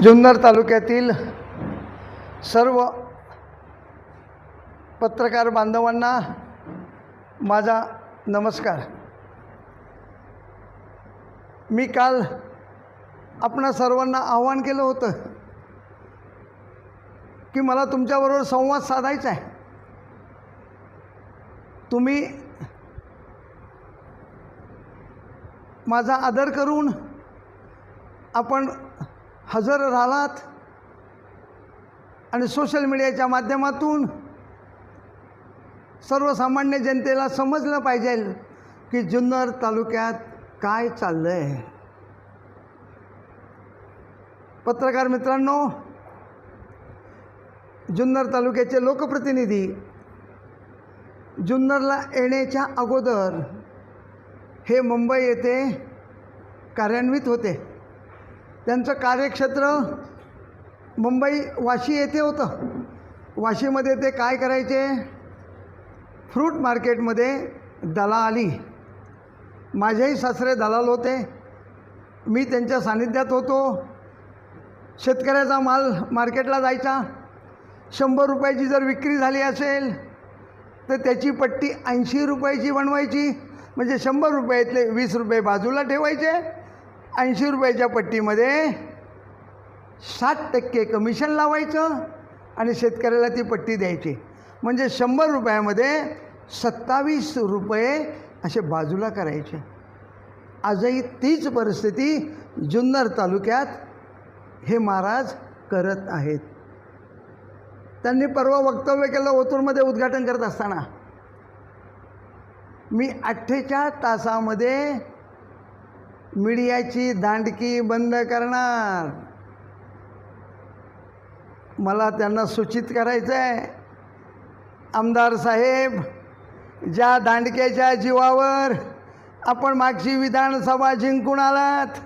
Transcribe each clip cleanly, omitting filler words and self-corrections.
जुन्नर तालुक्यातील सर्व पत्रकार बांधवांना माझा नमस्कार। मी काल आपणा सर्वांना आवाहन केलं होतं की मला तुमच्याबरोबर संवाद साधायचा आहे। तुम्ही माझा आदर करून आपण हजर राहिलात आणि सोशल मीडियाच्या माध्यमातून सर्वसामान्य जनतेला समजलं पाहिजे की जुन्नर तालुक्यात काय चाललं आहे। पत्रकार मित्रांनो, जुन्नर तालुक्याचे लोकप्रतिनिधी जुन्नरला येण्याच्या अगोदर हे मुंबई येथे कार्यान्वित होते। त्यांचं कार्यक्षेत्र मुंबई वाशी येथे होतं। वाशीमध्ये ते काय करायचे? फ्रूट मार्केटमध्ये दलाली। माझेही सासरे दलाल होते, मी त्यांच्या सानिध्यात होतो। शेतकऱ्याचा माल मार्केटला जायचा, 100 रुपयाची जर विक्री झाली असेल तर त्याची पट्टी 80 रुपयाची बनवायची, म्हणजे 100 रुपयातले 20 रुपये बाजूला ठेवायचे। 80 रुपयाच्या पट्टीमध्ये 60% कमिशन लावायचं आणि शेतकऱ्याला ती पट्टी द्यायची, म्हणजे 100 रुपयामध्ये 27 रुपये असे बाजूला करायचे। आजही तीच परिस्थिती जुन्नर तालुक्यात हे महाराज करत आहेत। त्यांनी परवा वक्तव्य केलं ओतूरमध्ये उद्घाटन करत असताना, मी 48 तासामध्ये मीडियाची दांडकी बंद करणार। मला त्यांना सूचित करायचं आहे, आमदार साहेब, ज्या दांडक्याच्या जीवावर आपण मागची विधानसभा जिंकून आलात,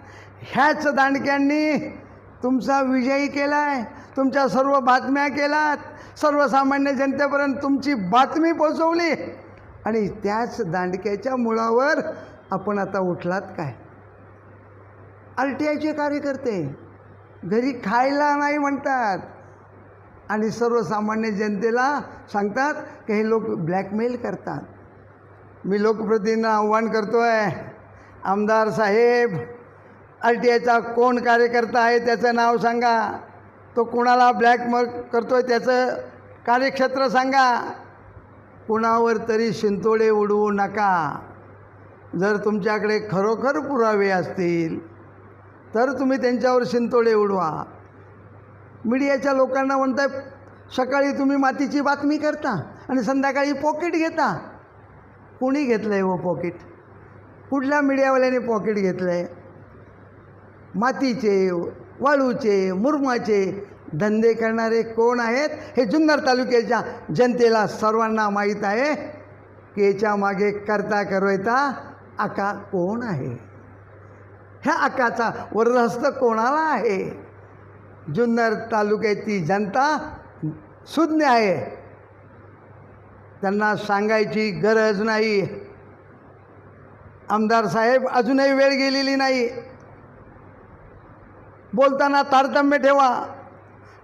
ह्याच दांडक्यांनी तुमचा विजयी केला आहे। तुमच्या सर्व बातम्या केलात, सर्वसामान्य जनतेपर्यंत तुमची बातमी पोचवली आणि त्याच दांडक्याच्या मुळावर आपण आता उठलात काय? RTIचे कार्यकर्ते घरी खायला नाही म्हणतात आणि सर्वसामान्य जनतेला सांगतात की हे लोक ब्लॅकमेल करतात। मी लोकप्रतिनिधींना आव्हान करतो आहे, आमदार साहेब, RTIचा कोण कार्यकर्ता आहे त्याचं नाव सांगा, तो कोणाला ब्लॅकमेल करतोय त्याचं कार्यक्षेत्र सांगा। कुणावर तरी शिंतोडे उडवू नका। जर तुमच्याकडे खरोखर पुरावे असतील तर तुम्ही त्यांच्यावर शिंतोडे उडवा। मीडियाच्या लोकांना म्हणताय, सकाळी तुम्ही मातीची बातमी करता आणि संध्याकाळी पॉकेट घेता। कोणी घेतलं आहे व पॉकेट? कुठल्या मीडियावाल्याने पॉकेट घेतलं आहे? मातीचे, वाळूचे, मुरमाचे धंदे करणारे कोण आहेत हे जुन्नर तालुक्याच्या जनतेला सर्वांना माहीत आहे की याच्या मागे करता करवैता आका कोण आहे, ह्या आकाचा वरदहस्त कोणाला आहे? जुन्नर तालुक्याची जनता सुज्ञ आहे, त्यांना सांगायची गरज नाही। आमदार साहेब, अजूनही वेळ गेलेली नाही। बोलताना तारतम्य ठेवा,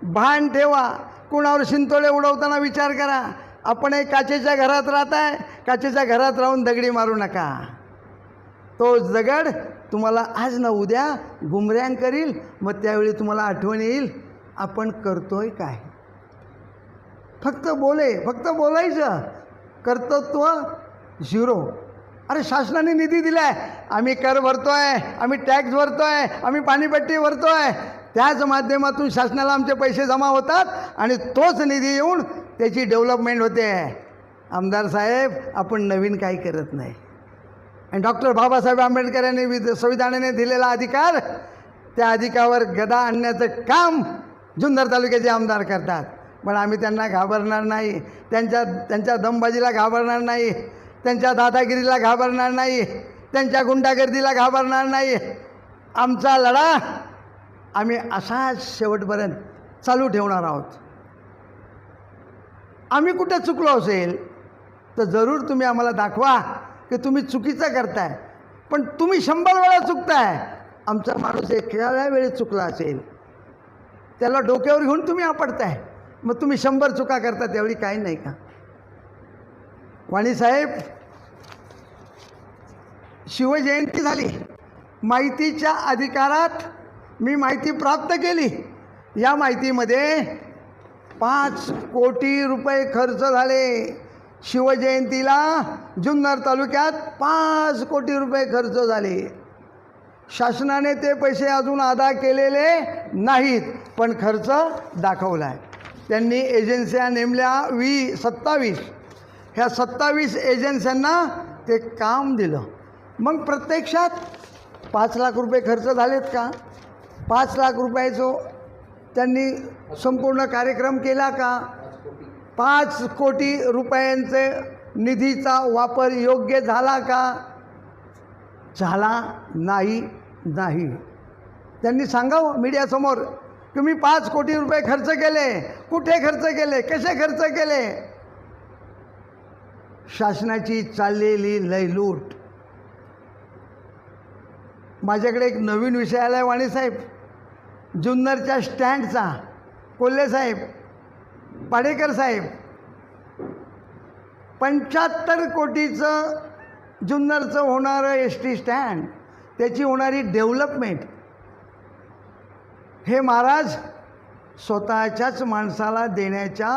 भान ठेवा, कुणावर शिंतोडे उडवताना विचार करा। आपण एक काचेच्या घरात राहताय, काचेच्या घरात राहून दगडी मारू नका। तो दगड तुम्हाला आज ना उद्या गुमऱ्यांग करील, मग त्यावेळी तुम्हाला आठवण येईल आपण करतोय काय। फक्त बोलायचं, कर्तृत्व झिरो। अरे शासनाने निधी दिला आहे, आम्ही कर भरतोय, आम्ही टॅक्स भरतोय, आम्ही पाणीपट्टी भरतोय, त्याच माध्यमातून शासनाला आमचे पैसे जमा होतात आणि तोच निधी येऊन त्याची डेव्हलपमेंट होते। आमदार साहेब, आपण नवीन काही करत नाही। आणि डॉक्टर बाबासाहेब आंबेडकर यांनी संविधानाने दिलेला अधिकार, त्या अधिकारावर गदा आणण्याचं काम जुन्नर तालुक्याचे आमदार करतात। पण आम्ही त्यांना घाबरणार नाही, त्यांच्या दमबाजीला घाबरणार नाही, त्यांच्या दादागिरीला घाबरणार नाही, त्यांच्या गुंडागर्दीला घाबरणार नाही। आमचा लढा आम्ही असाच शेवटपर्यंत चालू ठेवणार आहोत। आम्ही कुठे चुकलो असेल तर जरूर तुम्ही आम्हाला दाखवा की तुम्ही चुकीचं करताय, पण तुम्ही 100 वेळा चुकताय। आमचा माणूस एखाद्या वेळी चुकला असेल त्याला डोक्यावर घेऊन तुम्ही आपटताय. मग तुम्ही 100 चुका करता त्यावेळी काही नाही का? वाणीसाहेब, शिवजयंती झाली, माहितीच्या अधिकारात मी माहिती प्राप्त केली. या माहितीमध्ये 5 कोटी रुपये खर्च झाले. शिवजयंतीला जुन्नर तालुक्यात 5 कोटी रुपये खर्च झाले. शासनाने ते पैसे अजून अदा केलेले नाहीत, पण खर्च दाखवला आहे. त्यांनी एजन्स्या नेमल्या 27. ह्या 27 एजन्स्यांना ते काम दिलं. मग प्रत्यक्षात 5 लाख रुपये खर्च झालेत का? 5 लाख रुपयाचं त्यांनी संपूर्ण कार्यक्रम केला का? 5 कोटी रुपयांचे निधीचा वापर योग्य झाला का? झाला नाही. त्यांनी सांगावं मीडियासमोर की मी 5 कोटी रुपये खर्च केले. कुठे खर्च केले? कसे खर्च केले? शासनाची चाललेली लयलूट. माझ्याकडे एक नवीन विषय आला आहे वाणीसाहेब. जुन्नरच्या स्टँडचा, कोल्हे साहेब, पाडेकर साहेब, 75 कोटीचं जुन्नरचं होणारं ST स्टँड, त्याची होणारी डेव्हलपमेंट, हे महाराज स्वतःच्याच माणसाला देण्याच्या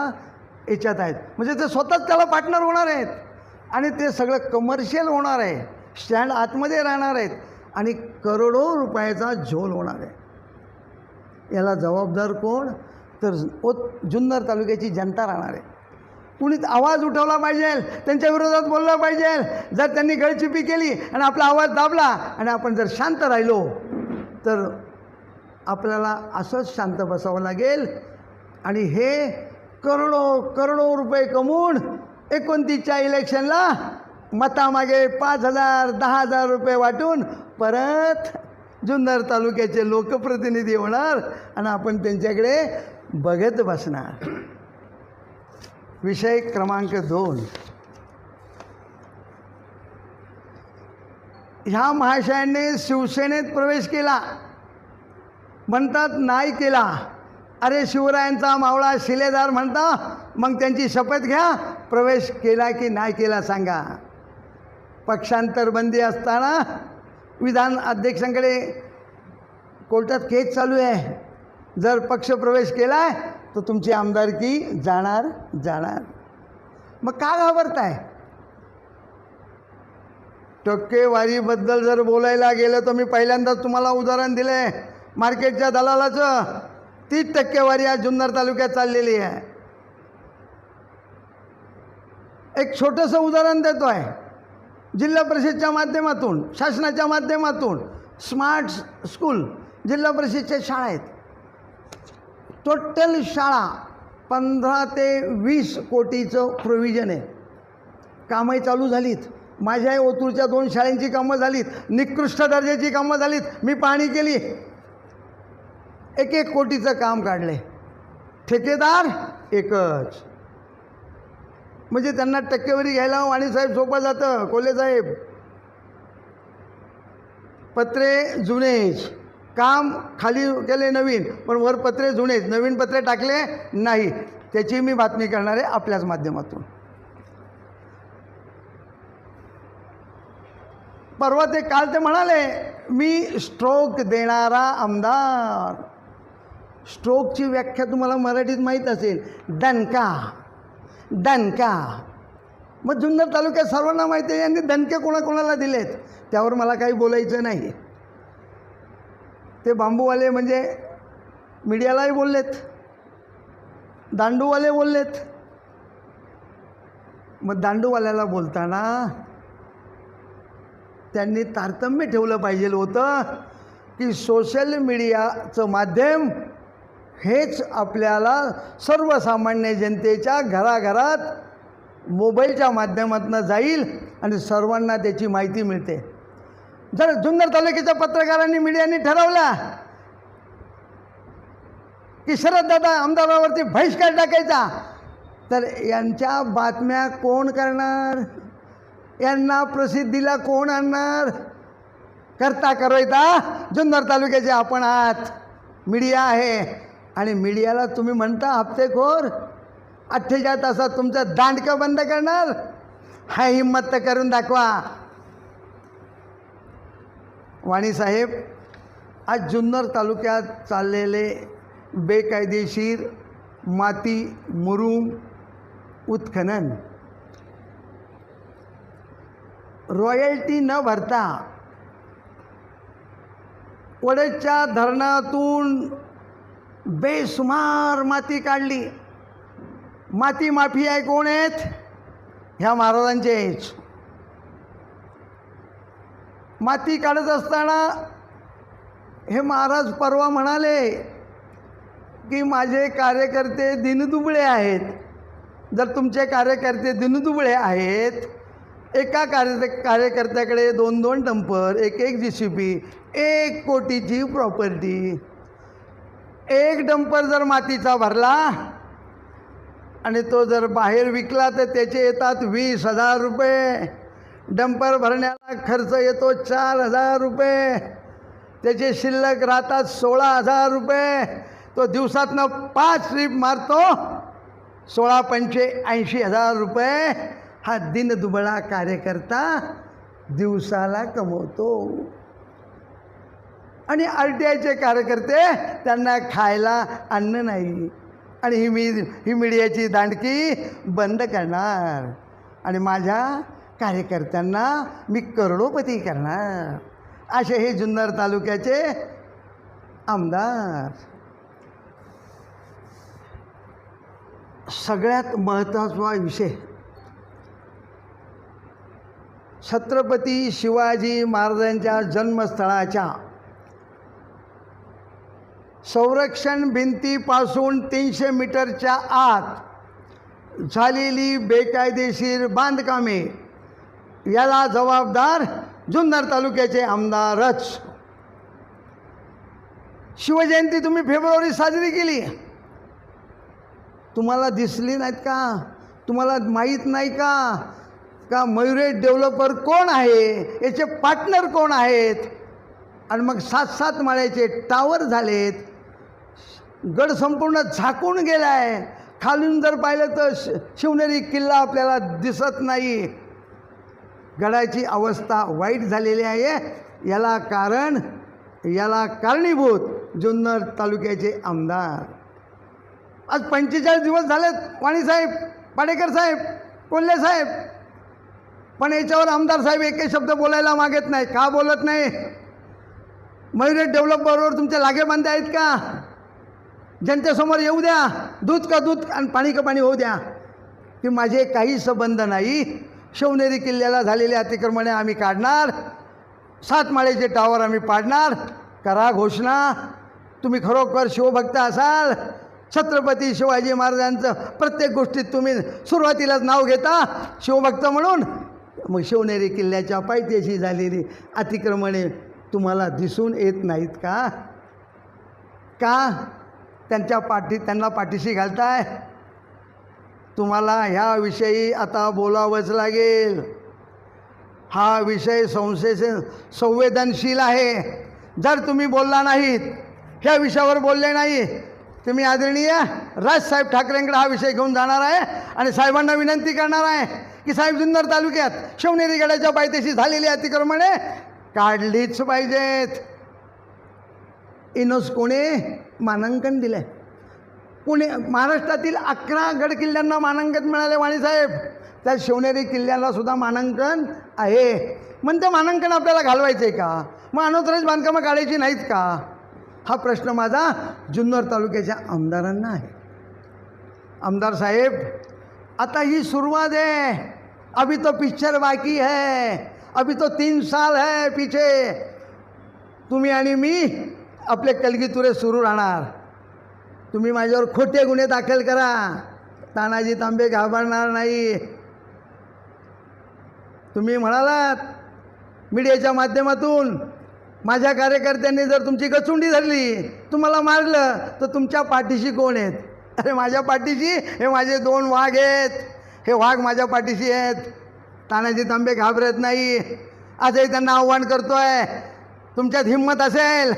याच्यात आहेत. म्हणजे ते स्वतःच त्याला पार्टनर होणार आहेत आणि ते सगळं कमर्शियल होणार आहे. स्टँड आतमध्ये राहणार आहेत आणि करोडो रुपयाचा झोल होणार आहे. याला जबाबदार कोण? तर जुन्नर तालुक्याची जनता राहणार आहे. कुणी आवाज उठवला पाहिजे, त्यांच्या विरोधात बोललं पाहिजे. जर त्यांनी गळचिपी केली आणि आपला आवाज दाबला आणि आपण जर शांत राहिलो तर आपल्याला असंच शांत बसावं लागेल. आणि हे करोडो रुपये कमवून 29च्या इलेक्शनला मतामागे 5,000 10,000 रुपये वाटून परत जुन्नर तालुक्याचे लोकप्रतिनिधी होणार आणि आपण त्यांच्याकडे बघत बसणार. विषय क्रमांक 2. ह्या महाशयांनी शिवसेनेत प्रवेश केला म्हणतात, नाही केला. अरे शिवरायांचा मावळा शिलेदार म्हणता, मग त्यांची शपथ घ्या. प्रवेश केला की नाही केला सांगा. पक्षांतर बंदी असताना विधान अध्यक्षांकडे कोर्टात केस चालू आहे. जर पक्ष प्रवेश केला आहे तर तुमची आमदारकी जाणार. मग का घाबरताय? टक्केवारीबद्दल जर बोलायला गेलं तर मी पहिल्यांदाच तुम्हाला उदाहरण दिलं आहे मार्केटच्या दलालाचं. 30 टक्केवारी आज जुन्नर तालुक्यात चाललेली आहे. एक छोटंसं उदाहरण देतो आहे. जिल्हा परिषदच्या माध्यमातून, शासनाच्या माध्यमातून स्मार्ट स्कूल जिल्हा परिषदच्या शाळा आहेत. टोटल शाळा 15 ते 20 कोटीचं प्रोव्हिजन आहे. कामही चालू झालीत. माझ्या ओतूरच्या 2 शाळांची कामं झालीत. निकृष्ट दर्जाची कामं झालीत. मी पाहणी केली. 1-1 कोटीचं काम काढले. ठेकेदार एकच. म्हणजे त्यांना टक्केवारी घ्यायला वाणीसाहेब सोपं जातं. कोल्हे साहेब, पत्रे जुनेच, काम खाली केले नवीन, पण वर पत्रे जुनेच, नवीन पत्रे टाकले नाही. त्याची मी बातमी करणार आहे आपल्याच माध्यमातून. परवा ते काल ते म्हणाले मी स्ट्रोक देणारा आमदार. स्ट्रोकची व्याख्या तुम्हाला मराठीत माहीत असेल, दणका. मग जुन्नर तालुक्यात सर्वांना माहिती आहे यांनी दणके कोणाकोणाला दिलेत. त्यावर मला काही बोलायचं नाही. ते बांबूवाले म्हणजे मीडियालाही बोललेत, दांडूवाले बोललेत. मग दांडूवाल्याला बोलताना त्यांनी तारतम्य ठेवलं पाहिजे होतं की सोशल मीडियाचं माध्यम हेच आपल्याला सर्वसामान्य जनतेच्या घराघरात मोबाईलच्या माध्यमातून जाईल आणि सर्वांना त्याची माहिती मिळते. जर जुन्नर तालुक्याच्या पत्रकारांनी, मीडियाने ठरवला की शरददादा आमदारावरती बहिष्कार टाकायचा, तर यांच्या बातम्या कोण करणार? यांना प्रसिद्धीला कोण आणणार? करता जुन्नर तालुक्याचे आपण आहात. मीडिया आहे, आणि मीडियाला तुम्ही म्हणता हप्तेखोर. 48 तासात तुमचं दांडकं बंद करणार. हा हिंमत तर करून दाखवा. वाणीसाहेब, आज जुन्नर तालुक्यात चाललेले बेकायदेशीर माती मुरुम उत्खनन, रॉयल्टी न भरता वडच्या धरणातून बेसुमार माती काढली. माती माफिया कोण आहेत? ह्या महाराजांचेच. माती काढत असताना हे महाराज परवा म्हणाले की माझे कार्यकर्ते दिनदुबळे आहेत. जर तुमचे कार्यकर्ते दिनदुबळे आहेत, एका कार्यकर्त्याकडे 2-2 डंपर, 1-1 JCB, 1 कोटीची प्रॉपर्टी. एक डंपर जर मातीचा भरला आणि तो जर बाहेर विकला तर त्याचे येतात 20,000 रुपये. डंपर भरण्याला खर्च येतो 4,000 रुपये. त्याचे शिल्लक राहतात 16,000 रुपये. तो दिवसातनं 5 ट्रिप मारतो. 16×5 80,000 रुपये हा दिनदुबळा कार्यकर्ता दिवसाला कमवतो. आणि RTIचे कार्यकर्ते, त्यांना खायला अन्न नाही. आणि ही मीडियाची दांडकी बंद करणार आणि माझ्या कार्यकर्त्यांना मी करोडोपती करणार, असे हे जुन्नर तालुक्याचे आमदार. सगळ्यात महत्त्वाचा विषय, छत्रपती शिवाजी महाराजांच्या जन्मस्थळाच्या संरक्षण भिंतीपासून 300 मीटरच्या आत झालेली बेकायदेशीर बांधकामे, याला जबाबदार जुन्नर तालुक्याचे आमदारच. शिवजयंती तुम्ही फेब्रुवारी साजरी केली, तुम्हाला दिसली नाहीत का? तुम्हाला माहीत नाही का का मयुरेश डेव्हलपर कोण आहे, याचे पार्टनर कोण आहेत? आणि मग 7-7 माळ्याचे टावर झालेत. गड संपूर्ण झाकून गेला आहे. खालून जर पाहिलं तर शिवनेरी किल्ला आपल्याला दिसत नाही. गडाची अवस्था वाईट झालेली आहे. याला कारणीभूत जुन्नर तालुक्याचे आमदार. आज 45 दिवस झालेत वाणीसाहेब, पाडेकर साहेब, कोल्हे साहेब, पण याच्यावर आमदार साहेब एकही शब्द बोलायला मागत नाही. का बोलत नाही? मयुरेश डेव्हलपरवर तुमचे लागेबांधे आहेत का? जनतेसमोर येऊ द्या, दूध का दूध आणि पाणी का पाणी होऊ द्या की माझे काही संबंध नाही. शिवनेरी किल्ल्याला झालेले अतिक्रमणे आम्ही काढणार, 7 माळ्याचे टावर आम्ही पाडणार. करा घोषणा. तुम्ही खरोखर शिवभक्त असाल, छत्रपती शिवाजी महाराजांचं प्रत्येक गोष्टीत तुम्ही सुरुवातीलाच नाव घेता शिवभक्त म्हणून, मग शिवनेरी किल्ल्याच्या पायथ्याशी झालेली अतिक्रमणे तुम्हाला दिसून येत नाहीत का? त्यांना पाठीशी घालताय. तुम्हाला ह्याविषयी आता बोलावंच लागेल. हा विषय संवेदनशील आहे. जर तुम्ही बोलला नाहीत, ह्या विषयावर बोलले नाही, तुम्ही आदरणीय राजसाहेब ठाकरेंकडे हा विषय घेऊन जाणार आहे आणि साहेबांना विनंती करणार आहे की साहेब, जुन्नर तालुक्यात शिवनेरी गडाच्या पायथ्याशी झालेली अतिक्रमणे काढलीच पाहिजेत. युनेस्कोने मानांकन दिलं आहे. पुणे महाराष्ट्रातील 11 गड किल्ल्यांना मानांकन मिळाले वाणीसाहेब. त्या शिवनेरी किल्ल्याला सुद्धा मानांकन आहे. मग ते मानांकन आपल्याला घालवायचं आहे का? मग अनौथराईज बांधकामं काढायची नाहीत का? हा प्रश्न माझा जुन्नर तालुक्याच्या आमदारांना आहे. आमदार साहेब, आता ही सुरुवात आहे. अभी तो पिक्चर बाकी है, अभी तो 3 साल है पीछे. तुम्ही आणि मी आपले कलगीतुरे सुरू राहणार. तुम्ही माझ्यावर खोटे गुन्हे दाखल करा, तानाजी तांबे घाबरणार नाही. तुम्ही म्हणालात मीडियाच्या माध्यमातून, माझ्या कार्यकर्त्यांनी जर तुमची गचुंडी धरली, तुम्हाला मारलं, तर तुमच्या पाठीशी कोण आहेत? अरे माझ्या पाठीशी हे माझे 2 वाघ आहेत. हे वाघ माझ्या पाठीशी आहेत. तानाजी तांबे घाबरत नाही. आजही त्यांना आव्हान करतो आहे, तुमच्यात हिंमत असेल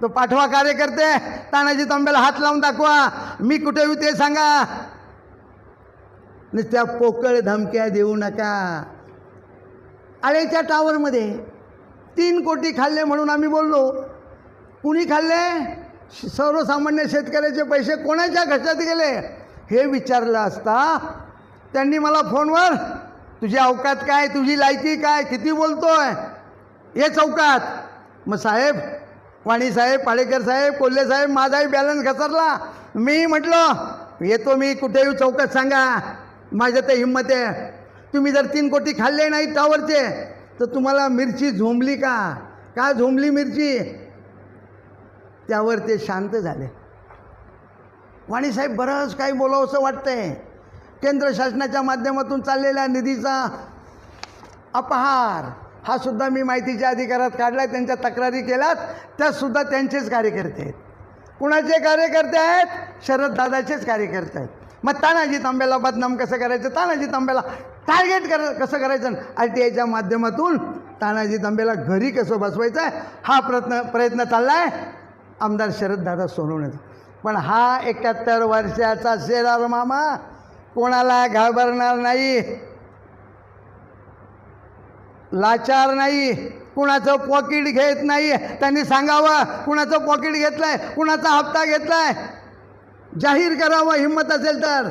तो पाठवा कार्यकर्ते, तानाजी तांब्याला हात लावून दाखवा, मी कुठे येऊ ते सांगा. नुसत्या पोकळ धमक्या देऊ नका. आळेच्या टावरमध्ये 3 कोटी खाल्ले म्हणून आम्ही बोललो. कुणी खाल्ले? सर्वसामान्य शेतकऱ्याचे पैसे कोणाच्या घशात गेले हे विचारलं असता त्यांनी मला फोनवर, तुझी अवकात काय, तुझी लायकी काय, किती बोलतोय, हे चौकात. मग साहेब, वाणी साहेब, पाळेकर साहेब, कोल्हे साहेब, माझाही बॅलन्स घसरला. मी म्हटलं येतो, मी कुठे येऊ चौकात सांगा, माझ्या तर हिंमत आहे. तुम्ही जर 3 कोटी खाल्ले नाही टावरचे तर तुम्हाला मिरची झोंबली का? का झोंबली मिरची? त्यावर ते शांत झाले. वाणी साहेब, बरंच काही बोलावं असं वाटतंय. केंद्र शासनाच्या माध्यमातून चाललेल्या निधीचा अपहार हा सुद्धा मी माहितीच्या अधिकारात काढला, त्यांच्या तक्रारी केल्यात, त्यासुद्धा त्यांचेच कार्यकर्ते आहेत. कुणाचे कार्यकर्ते आहेत? शरददादाचेच कार्यकर्ते आहेत. मग तानाजी तांब्याला बदनाम कसं करायचं, तानाजी तांब्याला टार्गेट कसं करायचं, RTIच्या माध्यमातून तानाजी तांब्याला घरी कसं बसवायचं आहे हा प्रयत्न चालला आहे आमदार शरददादा सोनवणेचा. पण हा 71 वर्षाचा शेरार मामा कोणाला घाबरणार नाही, लाचार नाही, कुणाचं पॉकेट घेत नाही. त्यांनी सांगावं कुणाचं पॉकेट घेतलंय, कुणाचा हप्ता घेतलाय, जाहीर करावं हिंमत असेल तर.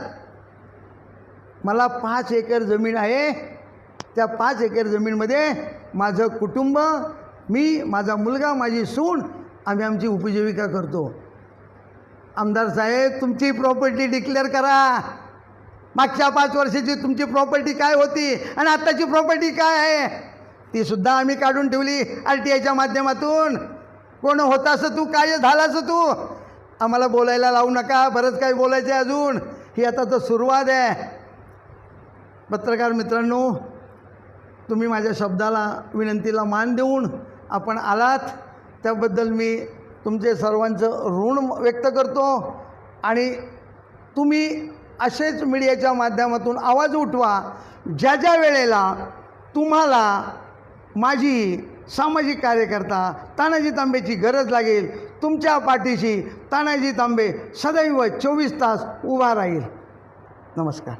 मला 5 एकर जमीन आहे. त्या 5 एकर जमीनमध्ये माझं कुटुंब, मी, माझा मुलगा, माझी सून, आम्ही आमची उपजीविका करतो. आमदार साहेब, तुमची प्रॉपर्टी डिक्लेअर करा. मागच्या 5 वर्षाची तुमची प्रॉपर्टी काय होती आणि आत्ताची प्रॉपर्टी काय आहे ती सुद्धा आम्ही काढून ठेवली RTIच्या माध्यमातून. कोण होतास तू, काय झालास तू, आम्हाला बोलायला लावू नका, बरंच काही बोलायचं आहे अजून. ही आता तर सुरुवात आहे. पत्रकार मित्रांनो, तुम्ही माझ्या शब्दाला, विनंतीला मान देऊन आपण आलात त्याबद्दल मी तुमचे सर्वांचं ऋण व्यक्त करतो. आणि तुम्ही असेच मीडियाच्या माध्यमातून आवाज उठवा. ज्या ज्या वेळेला तुम्हाला माझी सामाजिक कार्यकर्ता तानाजी तांबेची गरज लागेल, तुमच्या पाठीशी तानाजी तांबे सदैव 24 तास उभा राहील. नमस्कार.